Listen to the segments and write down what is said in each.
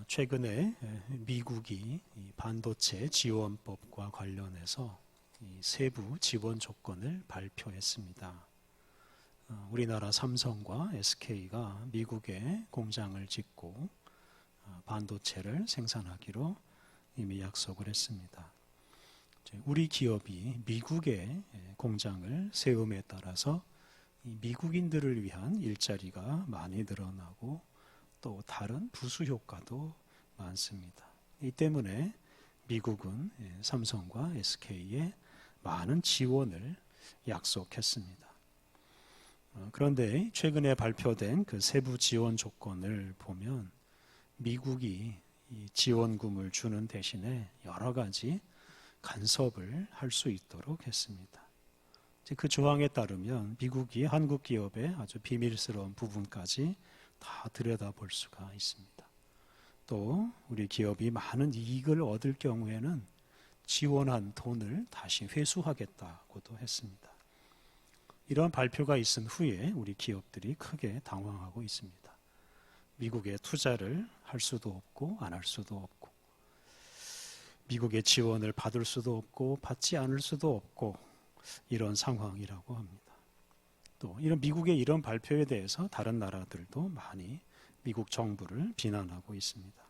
최근에 미국이 이 반도체 지원법과 관련해서 이 세부 지원 조건을 발표했습니다. 우리나라 삼성과 SK가 미국에 공장을 짓고 반도체를 생산하기로 이미 약속을 했습니다. 우리 기업이 미국에 공장을 세움에 따라서 미국인들을 위한 일자리가 많이 늘어나고 또 다른 부수 효과도 많습니다. 이 때문에 미국은 삼성과 SK에 많은 지원을 약속했습니다. 그런데 최근에 발표된 그 세부 지원 조건을 보면 미국이 이 지원금을 주는 대신에 여러 가지 간섭을 할 수 있도록 했습니다. 그 조항에 따르면 미국이 한국 기업의 아주 비밀스러운 부분까지 다 들여다볼 수가 있습니다. 또 우리 기업이 많은 이익을 얻을 경우에는 지원한 돈을 다시 회수하겠다고도 했습니다. 이런 발표가 있은 후에 우리 기업들이 크게 당황하고 있습니다. 미국에 투자를 할 수도 없고 안 할 수도 없고 미국의 지원을 받을 수도 없고 받지 않을 수도 없고 이런 상황이라고 합니다. 또 이런 미국의 이런 발표에 대해서 다른 나라들도 많이 미국 정부를 비난하고 있습니다.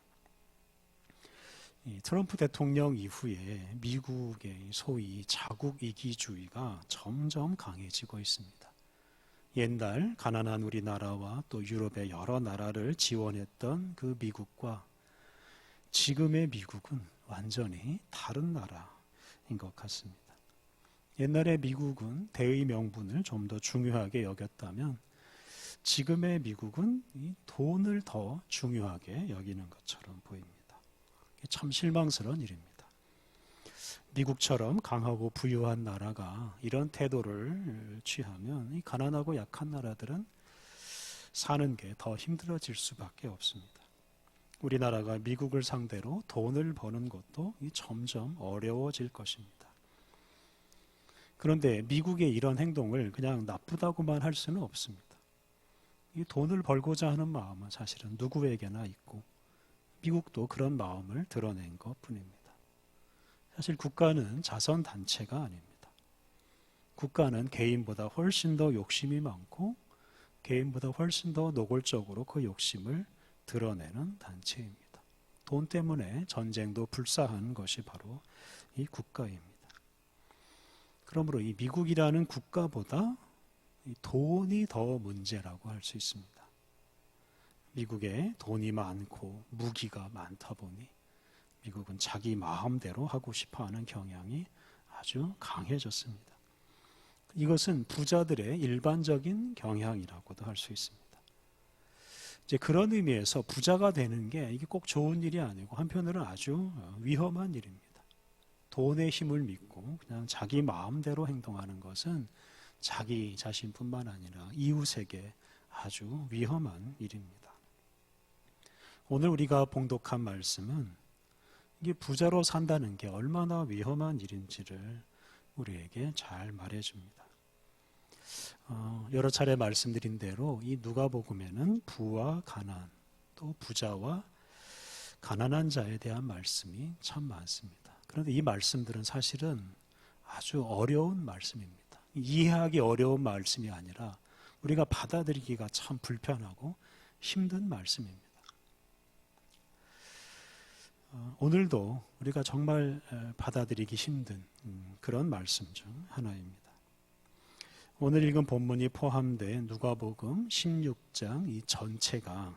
트럼프 대통령 이후에 미국의 소위 자국 이기주의가 점점 강해지고 있습니다. 옛날 가난한 우리나라와 또 유럽의 여러 나라를 지원했던 그 미국과 지금의 미국은 완전히 다른 나라인 것 같습니다. 옛날에 미국은 대의 명분을 좀 더 중요하게 여겼다면 지금의 미국은 이 돈을 더 중요하게 여기는 것처럼 보입니다. 참 실망스러운 일입니다. 미국처럼 강하고 부유한 나라가 이런 태도를 취하면 이 가난하고 약한 나라들은 사는 게 더 힘들어질 수밖에 없습니다. 우리나라가 미국을 상대로 돈을 버는 것도 점점 어려워질 것입니다. 그런데 미국의 이런 행동을 그냥 나쁘다고만 할 수는 없습니다. 이 돈을 벌고자 하는 마음은 사실은 누구에게나 있고 미국도 그런 마음을 드러낸 것뿐입니다. 사실 국가는 자선단체가 아닙니다. 국가는 개인보다 훨씬 더 욕심이 많고 개인보다 훨씬 더 노골적으로 그 욕심을 드러내는 단체입니다. 돈 때문에 전쟁도 불사하는 것이 바로 이 국가입니다. 그러므로 이 미국이라는 국가보다 이 돈이 더 문제라고 할 수 있습니다. 미국에 돈이 많고 무기가 많다 보니 미국은 자기 마음대로 하고 싶어하는 경향이 아주 강해졌습니다. 이것은 부자들의 일반적인 경향이라고도 할 수 있습니다. 이제 그런 의미에서 부자가 되는 게 이게 꼭 좋은 일이 아니고 한편으로는 아주 위험한 일입니다. 돈의 힘을 믿고 그냥 자기 마음대로 행동하는 것은 자기 자신뿐만 아니라 이웃에게 아주 위험한 일입니다. 오늘 우리가 봉독한 말씀은 이게 부자로 산다는 게 얼마나 위험한 일인지를 우리에게 잘 말해줍니다. 여러 차례 말씀드린 대로 이 누가복음에는 부와 가난, 또 부자와 가난한 자에 대한 말씀이 참 많습니다. 그런데 이 말씀들은 사실은 아주 어려운 말씀입니다. 이해하기 어려운 말씀이 아니라 우리가 받아들이기가 참 불편하고 힘든 말씀입니다. 오늘도 우리가 정말 받아들이기 힘든 그런 말씀 중 하나입니다. 오늘 읽은 본문이 포함된 누가복음 16장 이 전체가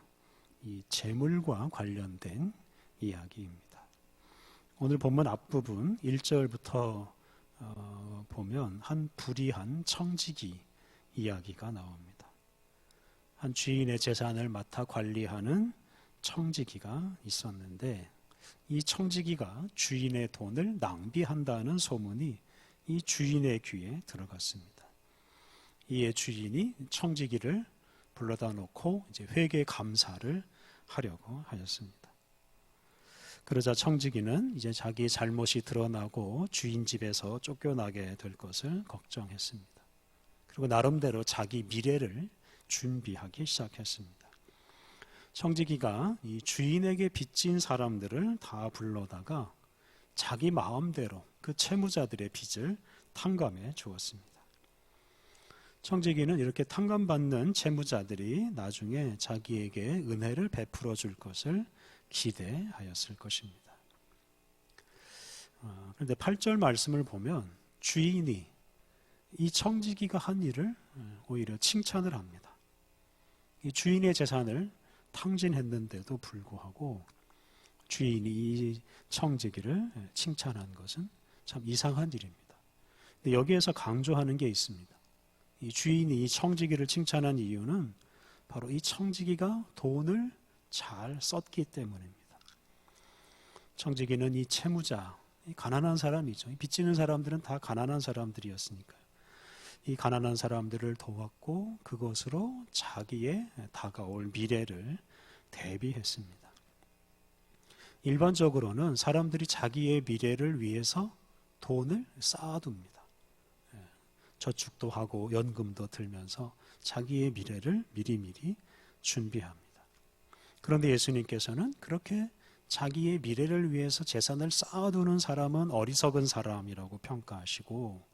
이 재물과 관련된 이야기입니다. 오늘 본문 앞부분 1절부터 보면 한 불의한 청지기 이야기가 나옵니다. 한 주인의 재산을 맡아 관리하는 청지기가 있었는데 이 청지기가 주인의 돈을 낭비한다는 소문이 이 주인의 귀에 들어갔습니다. 이에 주인이 청지기를 불러다 놓고 이제 회계 감사를 하려고 하였습니다. 그러자 청지기는 이제 자기 잘못이 드러나고 주인 집에서 쫓겨나게 될 것을 걱정했습니다. 그리고 나름대로 자기 미래를 준비하기 시작했습니다. 청지기가 이 주인에게 빚진 사람들을 다 불러다가 자기 마음대로 그 채무자들의 빚을 탕감해 주었습니다. 청지기는 이렇게 탕감받는 채무자들이 나중에 자기에게 은혜를 베풀어 줄 것을 기대하였을 것입니다. 그런데 8절 말씀을 보면 주인이 이 청지기가 한 일을 오히려 칭찬을 합니다. 이 주인의 재산을 탕진했는데도 불구하고 주인이 이 청지기를 칭찬한 것은 참 이상한 일입니다. 근데 여기에서 강조하는 게 있습니다. 이 주인이 이 청지기를 칭찬한 이유는 바로 이 청지기가 돈을 잘 썼기 때문입니다. 청지기는 이 채무자, 이 가난한 사람이죠. 이 빚지는 사람들은 다 가난한 사람들이었으니까요. 이 가난한 사람들을 도왔고 그것으로 자기의 다가올 미래를 대비했습니다. 일반적으로는 사람들이 자기의 미래를 위해서 돈을 쌓아둡니다. 저축도 하고 연금도 들면서 자기의 미래를 미리미리 준비합니다. 그런데 예수님께서는 그렇게 자기의 미래를 위해서 재산을 쌓아두는 사람은 어리석은 사람이라고 평가하시고,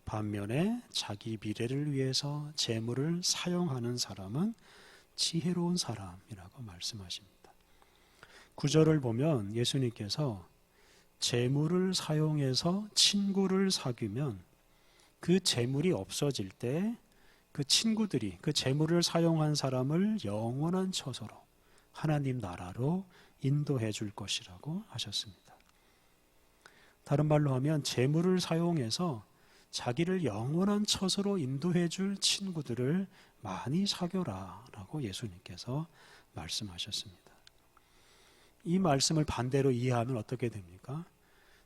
반면에 자기 미래를 위해서 재물을 사용하는 사람은 지혜로운 사람이라고 말씀하십니다. 9절을 보면 예수님께서 재물을 사용해서 친구를 사귀면 그 재물이 없어질 때 그 친구들이 그 재물을 사용한 사람을 영원한 처소로 하나님 나라로 인도해 줄 것이라고 하셨습니다. 다른 말로 하면 재물을 사용해서 자기를 영원한 처소로 인도해 줄 친구들을 많이 사귀어라 라고 예수님께서 말씀하셨습니다. 이 말씀을 반대로 이해하면 어떻게 됩니까?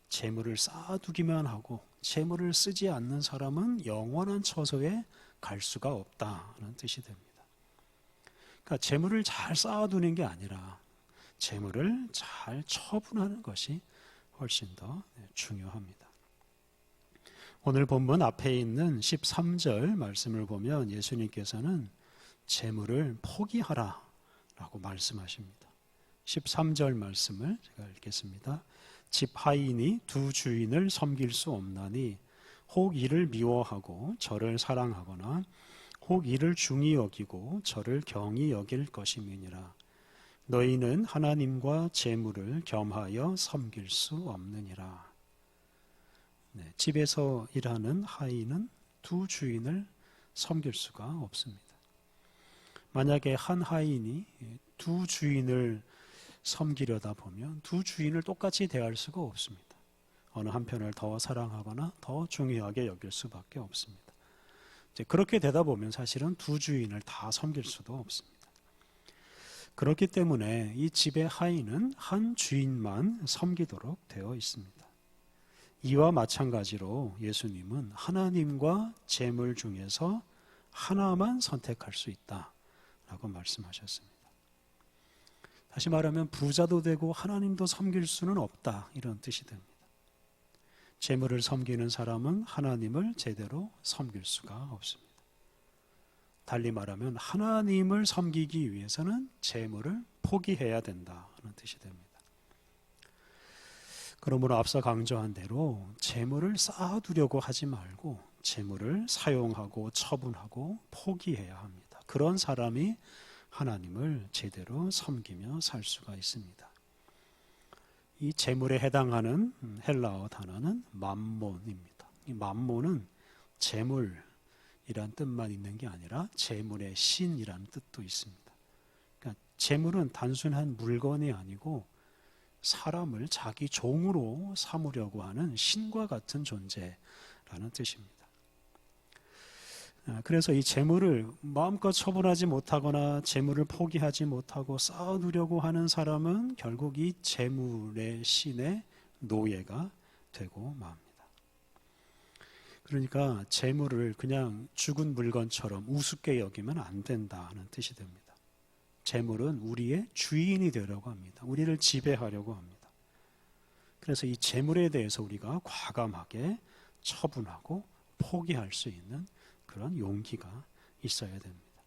재물을 쌓아두기만 하고 재물을 쓰지 않는 사람은 영원한 처소에 갈 수가 없다는 뜻이 됩니다. 그러니까 재물을 잘 쌓아두는 게 아니라 재물을 잘 처분하는 것이 훨씬 더 중요합니다. 오늘 본문 앞에 있는 13절 말씀을 보면 예수님께서는 재물을 포기하라 라고 말씀하십니다. 13절 말씀을 제가 읽겠습니다. 집 하인이 두 주인을 섬길 수 없나니 혹 이를 미워하고 저를 사랑하거나 혹 이를 중히 여기고 저를 경히 여길 것임이니라. 너희는 하나님과 재물을 겸하여 섬길 수 없느니라. 집에서 일하는 하인은 두 주인을 섬길 수가 없습니다. 만약에 한 하인이 두 주인을 섬기려다 보면 두 주인을 똑같이 대할 수가 없습니다. 어느 한편을 더 사랑하거나 더 중요하게 여길 수밖에 없습니다. 이제 그렇게 되다 보면 사실은 두 주인을 다 섬길 수도 없습니다. 그렇기 때문에 이 집의 하인은 한 주인만 섬기도록 되어 있습니다. 이와 마찬가지로 예수님은 하나님과 재물 중에서 하나만 선택할 수 있다라고 말씀하셨습니다. 다시 말하면 부자도 되고 하나님도 섬길 수는 없다, 이런 뜻이 됩니다. 재물을 섬기는 사람은 하나님을 제대로 섬길 수가 없습니다. 달리 말하면 하나님을 섬기기 위해서는 재물을 포기해야 된다는 뜻이 됩니다. 그러므로 앞서 강조한 대로 재물을 쌓아두려고 하지 말고 재물을 사용하고 처분하고 포기해야 합니다. 그런 사람이 하나님을 제대로 섬기며 살 수가 있습니다. 이 재물에 해당하는 헬라어 단어는 맘몬입니다. 이 맘몬은 재물이란 뜻만 있는 게 아니라 재물의 신이라는 뜻도 있습니다. 그러니까 재물은 단순한 물건이 아니고 사람을 자기 종으로 삼으려고 하는 신과 같은 존재라는 뜻입니다. 그래서 이 재물을 마음껏 처분하지 못하거나 재물을 포기하지 못하고 쌓아두려고 하는 사람은 결국 이 재물의 신의 노예가 되고 맙니다. 그러니까 재물을 그냥 죽은 물건처럼 우습게 여기면 안 된다는 뜻이 됩니다. 재물은 우리의 주인이 되려고 합니다. 우리를 지배하려고 합니다. 그래서 이 재물에 대해서 우리가 과감하게 처분하고 포기할 수 있는 그런 용기가 있어야 됩니다.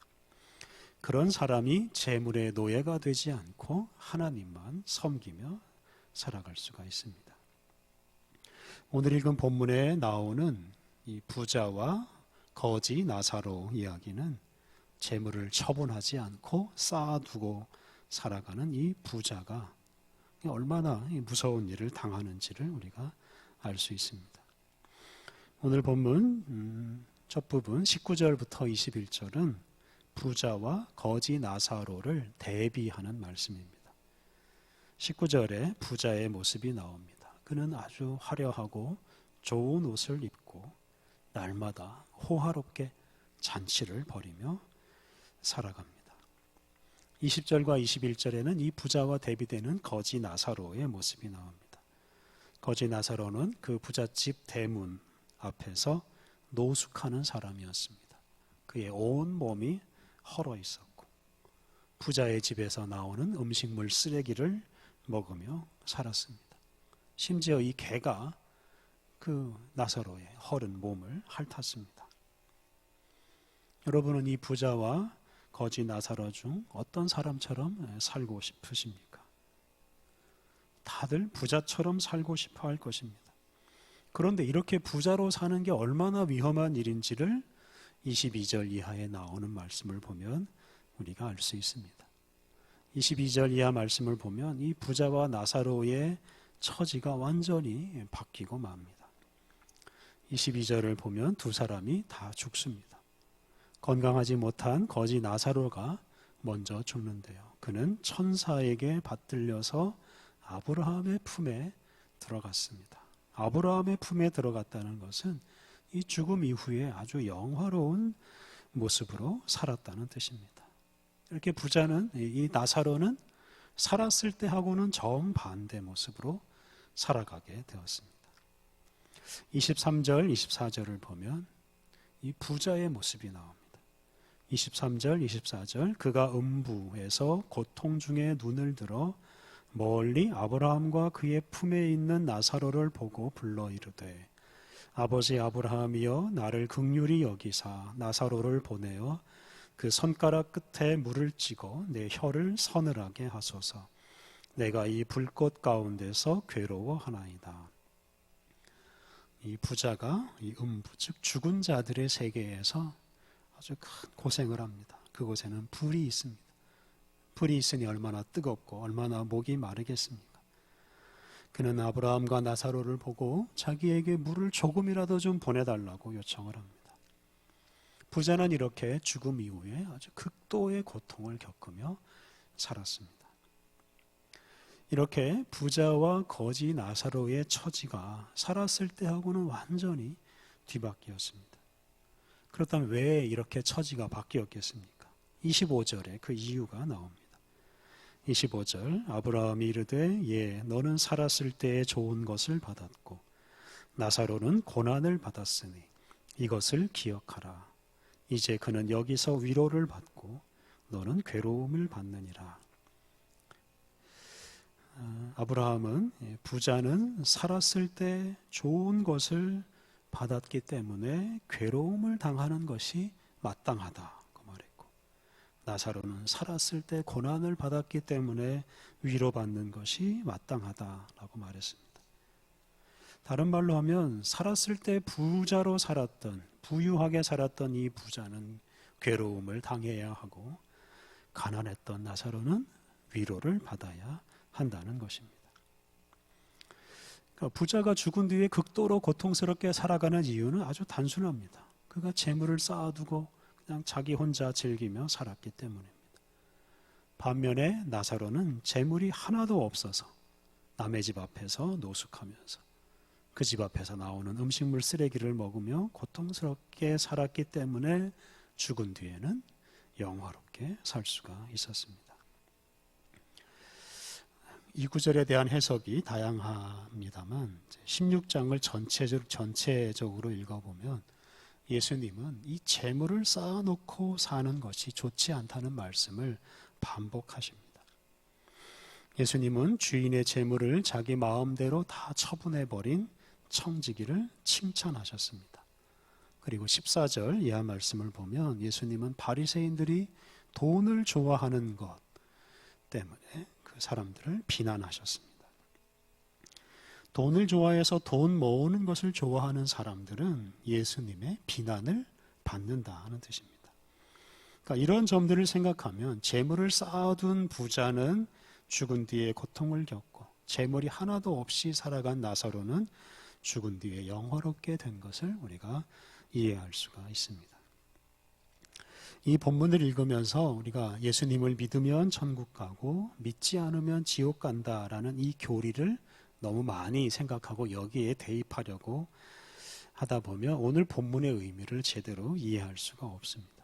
그런 사람이 재물의 노예가 되지 않고 하나님만 섬기며 살아갈 수가 있습니다. 오늘 읽은 본문에 나오는 이 부자와 거지 나사로 이야기는 재물을 처분하지 않고 쌓아두고 살아가는 이 부자가 얼마나 무서운 일을 당하는지를 우리가 알 수 있습니다. 오늘 본문 첫 부분 19절부터 21절은 부자와 거지 나사로를 대비하는 말씀입니다. 19절에 부자의 모습이 나옵니다. 그는 아주 화려하고 좋은 옷을 입고 날마다 호화롭게 잔치를 벌이며 살아갑니다. 20절과 21절에는 이 부자와 대비되는 거지 나사로의 모습이 나옵니다. 거지 나사로는 그 부잣집 대문 앞에서 노숙하는 사람이었습니다. 그의 온 몸이 헐어 있었고 부자의 집에서 나오는 음식물 쓰레기를 먹으며 살았습니다. 심지어 이 개가 그 나사로의 헐은 몸을 핥았습니다. 여러분은 이 부자와 거지 나사로 중 어떤 사람처럼 살고 싶으십니까? 다들 부자처럼 살고 싶어 할 것입니다. 그런데 이렇게 부자로 사는 게 얼마나 위험한 일인지를 22절 이하에 나오는 말씀을 보면 우리가 알 수 있습니다. 22절 이하 말씀을 보면 이 부자와 나사로의 처지가 완전히 바뀌고 맙니다. 22절을 보면 두 사람이 다 죽습니다. 건강하지 못한 거지 나사로가 먼저 죽는데요. 그는 천사에게 받들려서 아브라함의 품에 들어갔습니다. 아브라함의 품에 들어갔다는 것은 이 죽음 이후에 아주 영화로운 모습으로 살았다는 뜻입니다. 이렇게 부자는, 이 나사로는 살았을 때하고는 정반대 모습으로 살아가게 되었습니다. 23절, 24절을 보면 이 부자의 모습이 나옵니다. 23절, 24절 그가 음부에서 고통 중에 눈을 들어 멀리 아브라함과 그의 품에 있는 나사로를 보고 불러 이르되 아버지 아브라함이여 나를 긍휼히 여기사 나사로를 보내어 그 손가락 끝에 물을 찍어 내 혀를 서늘하게 하소서. 내가 이 불꽃 가운데서 괴로워하나이다. 이 부자가 이 음부 즉 죽은 자들의 세계에서 아주 큰 고생을 합니다. 그곳에는 불이 있습니다. 불이 있으니 얼마나 뜨겁고 얼마나 목이 마르겠습니까? 그는 아브라함과 나사로를 보고 자기에게 물을 조금이라도 좀 보내달라고 요청을 합니다. 부자는 이렇게 죽음 이후에 아주 극도의 고통을 겪으며 살았습니다. 이렇게 부자와 거지 나사로의 처지가 살았을 때하고는 완전히 뒤바뀌었습니다. 그렇다면 왜 이렇게 처지가 바뀌었겠습니까? 25절에 그 이유가 나옵니다. 25절 아브라함이 이르되 예 너는 살았을 때에 좋은 것을 받았고 나사로는 고난을 받았으니 이것을 기억하라. 이제 그는 여기서 위로를 받고 너는 괴로움을 받느니라. 아브라함은 부자는 살았을 때 좋은 것을 받았기 때문에 괴로움을 당하는 것이 마땅하다고 말했고 나사로는 살았을 때 고난을 받았기 때문에 위로받는 것이 마땅하다라고 말했습니다. 다른 말로 하면 살았을 때 부자로 살았던 부유하게 살았던 이 부자는 괴로움을 당해야 하고 가난했던 나사로는 위로를 받아야 한다는 것입니다. 그러니까 부자가 죽은 뒤에 극도로 고통스럽게 살아가는 이유는 아주 단순합니다. 그가 재물을 쌓아두고 그냥 자기 혼자 즐기며 살았기 때문입니다. 반면에 나사로는 재물이 하나도 없어서 남의 집 앞에서 노숙하면서 그 집 앞에서 나오는 음식물 쓰레기를 먹으며 고통스럽게 살았기 때문에 죽은 뒤에는 영화롭게 살 수가 있었습니다. 이 구절에 대한 해석이 다양합니다만 16장을 전체적으로 읽어보면 예수님은 이 재물을 쌓아놓고 사는 것이 좋지 않다는 말씀을 반복하십니다. 예수님은 주인의 재물을 자기 마음대로 다 처분해버린 청지기를 칭찬하셨습니다. 그리고 14절 이하 말씀을 보면 예수님은 바리새인들이 돈을 좋아하는 것 때문에 그 사람들을 비난하셨습니다. 돈을 좋아해서 돈 모으는 것을 좋아하는 사람들은 예수님의 비난을 받는다는 뜻입니다. 그러니까 이런 점들을 생각하면 재물을 쌓아둔 부자는 죽은 뒤에 고통을 겪고 재물이 하나도 없이 살아간 나사로는 죽은 뒤에 영화롭게 된 것을 우리가 이해할 수가 있습니다. 이 본문을 읽으면서 우리가 예수님을 믿으면 천국 가고 믿지 않으면 지옥 간다라는 이 교리를 너무 많이 생각하고 여기에 대입하려고 하다 보면 오늘 본문의 의미를 제대로 이해할 수가 없습니다.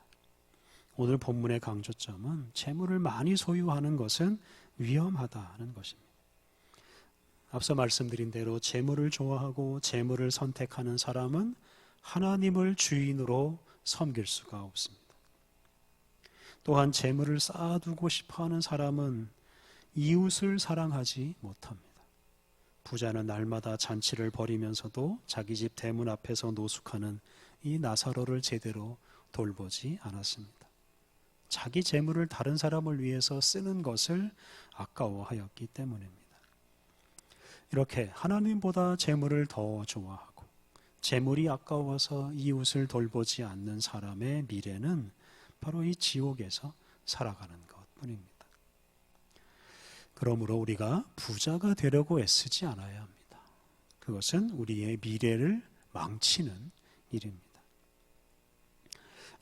오늘 본문의 강조점은 재물을 많이 소유하는 것은 위험하다는 것입니다. 앞서 말씀드린 대로 재물을 좋아하고 재물을 선택하는 사람은 하나님을 주인으로 섬길 수가 없습니다. 또한 재물을 쌓아두고 싶어하는 사람은 이웃을 사랑하지 못합니다. 부자는 날마다 잔치를 벌이면서도 자기 집 대문 앞에서 노숙하는 이 나사로를 제대로 돌보지 않았습니다. 자기 재물을 다른 사람을 위해서 쓰는 것을 아까워하였기 때문입니다. 이렇게 하나님보다 재물을 더 좋아하고 재물이 아까워서 이웃을 돌보지 않는 사람의 미래는 바로 이 지옥에서 살아가는 것뿐입니다. 그러므로 우리가 부자가 되려고 애쓰지 않아야 합니다. 그것은 우리의 미래를 망치는 일입니다.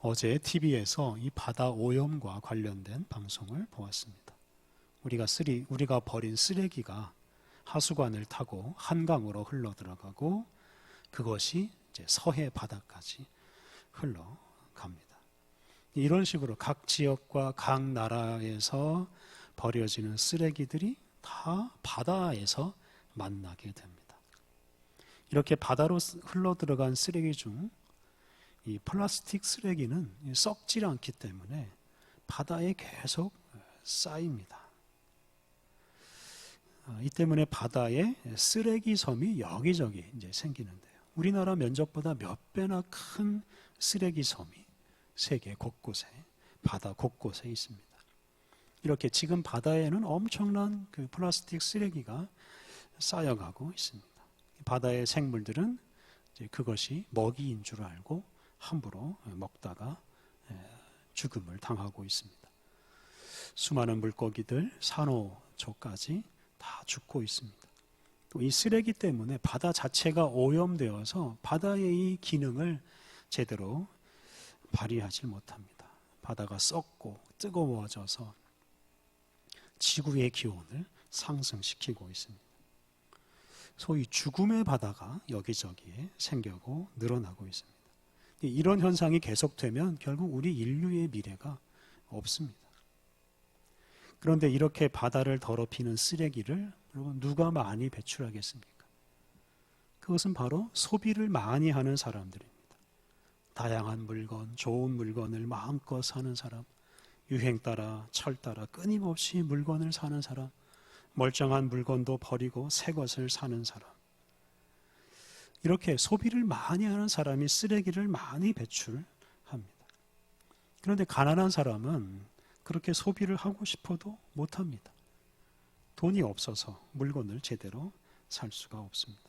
어제 TV에서 이 바다 오염과 관련된 방송을 보았습니다. 우리가 버린 쓰레기가 하수관을 타고 한강으로 흘러 들어가고 그것이 이제 서해 바다까지 흘러갑니다. 이런 식으로 각 지역과 각 나라에서 버려지는 쓰레기들이 다 바다에서 만나게 됩니다. 이렇게 바다로 흘러 들어간 쓰레기 중 이 플라스틱 쓰레기는 썩지 않기 때문에 바다에 계속 쌓입니다. 이 때문에 바다에 쓰레기 섬이 여기저기 이제 생기는데요. 우리나라 면적보다 몇 배나 큰 쓰레기 섬이 세계 곳곳에 바다 곳곳에 있습니다. 이렇게 지금 바다에는 엄청난 그 플라스틱 쓰레기가 쌓여가고 있습니다. 바다의 생물들은 이제 그것이 먹이인 줄 알고 함부로 먹다가 죽음을 당하고 있습니다. 수많은 물고기들, 산호초까지 다 죽고 있습니다. 또 이 쓰레기 때문에 바다 자체가 오염되어서 바다의 이 기능을 제대로 발휘하지 못합니다. 바다가 썩고 뜨거워져서 지구의 기온을 상승시키고 있습니다. 소위 죽음의 바다가 여기저기에 생기고 늘어나고 있습니다. 이런 현상이 계속되면 결국 우리 인류의 미래가 없습니다. 그런데 이렇게 바다를 더럽히는 쓰레기를 여러분 누가 많이 배출하겠습니까? 그것은 바로 소비를 많이 하는 사람들입니다. 다양한 물건, 좋은 물건을 마음껏 사는 사람, 유행 따라 철 따라 끊임없이 물건을 사는 사람, 멀쩡한 물건도 버리고 새 것을 사는 사람, 이렇게 소비를 많이 하는 사람이 쓰레기를 많이 배출합니다. 그런데 가난한 사람은 그렇게 소비를 하고 싶어도 못합니다. 돈이 없어서 물건을 제대로 살 수가 없습니다.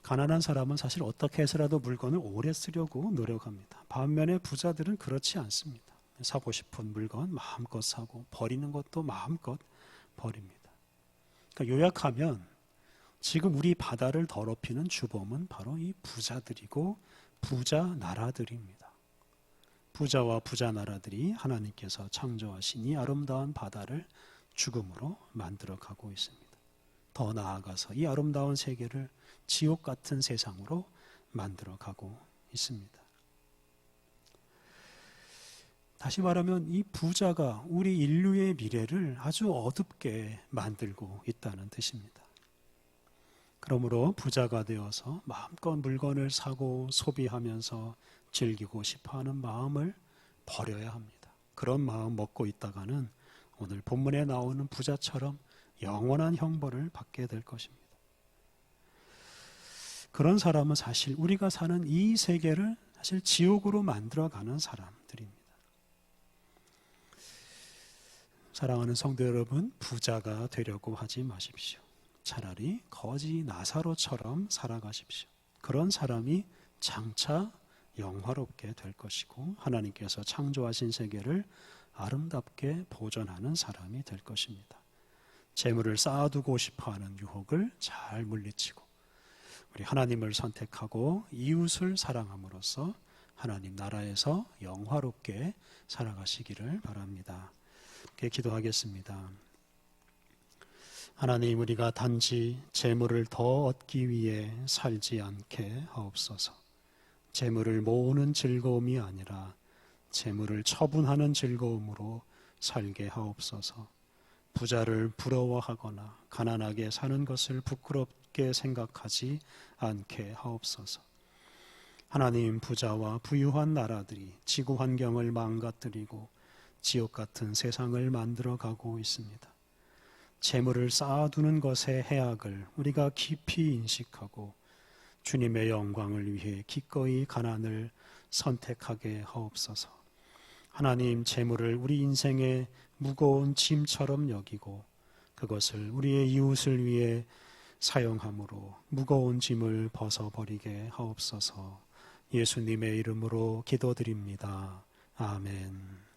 가난한 사람은 사실 어떻게 해서라도 물건을 오래 쓰려고 노력합니다. 반면에 부자들은 그렇지 않습니다. 사고 싶은 물건 마음껏 사고 버리는 것도 마음껏 버립니다. 그러니까 요약하면 지금 우리 바다를 더럽히는 주범은 바로 이 부자들이고 부자 나라들입니다. 부자와 부자 나라들이 하나님께서 창조하신 이 아름다운 바다를 죽음으로 만들어 가고 있습니다. 더 나아가서 이 아름다운 세계를 지옥 같은 세상으로 만들어 가고 있습니다. 다시 말하면 이 부자가 우리 인류의 미래를 아주 어둡게 만들고 있다는 뜻입니다. 그러므로 부자가 되어서 마음껏 물건을 사고 소비하면서 즐기고 싶어하는 마음을 버려야 합니다. 그런 마음 먹고 있다가는 오늘 본문에 나오는 부자처럼 영원한 형벌을 받게 될 것입니다. 그런 사람은 사실 우리가 사는 이 세계를 사실 지옥으로 만들어가는 사람들입니다. 사랑하는 성도 여러분, 부자가 되려고 하지 마십시오. 차라리 거지 나사로처럼 살아가십시오. 그런 사람이 장차 영화롭게 될 것이고 하나님께서 창조하신 세계를 아름답게 보존하는 사람이 될 것입니다. 재물을 쌓아두고 싶어하는 유혹을 잘 물리치고 우리 하나님을 선택하고 이웃을 사랑함으로써 하나님 나라에서 영화롭게 살아가시기를 바랍니다. 이렇게 기도하겠습니다. 하나님, 우리가 단지 재물을 더 얻기 위해 살지 않게 하옵소서. 재물을 모으는 즐거움이 아니라 재물을 처분하는 즐거움으로 살게 하옵소서. 부자를 부러워하거나 가난하게 사는 것을 부끄럽게 생각하지 않게 하옵소서. 하나님, 부자와 부유한 나라들이 지구 환경을 망가뜨리고 지옥 같은 세상을 만들어가고 있습니다. 재물을 쌓아두는 것의 해악을 우리가 깊이 인식하고 주님의 영광을 위해 기꺼이 가난을 선택하게 하옵소서. 하나님, 재물을 우리 인생의 무거운 짐처럼 여기고 그것을 우리의 이웃을 위해 사용함으로 무거운 짐을 벗어버리게 하옵소서. 예수님의 이름으로 기도드립니다. 아멘.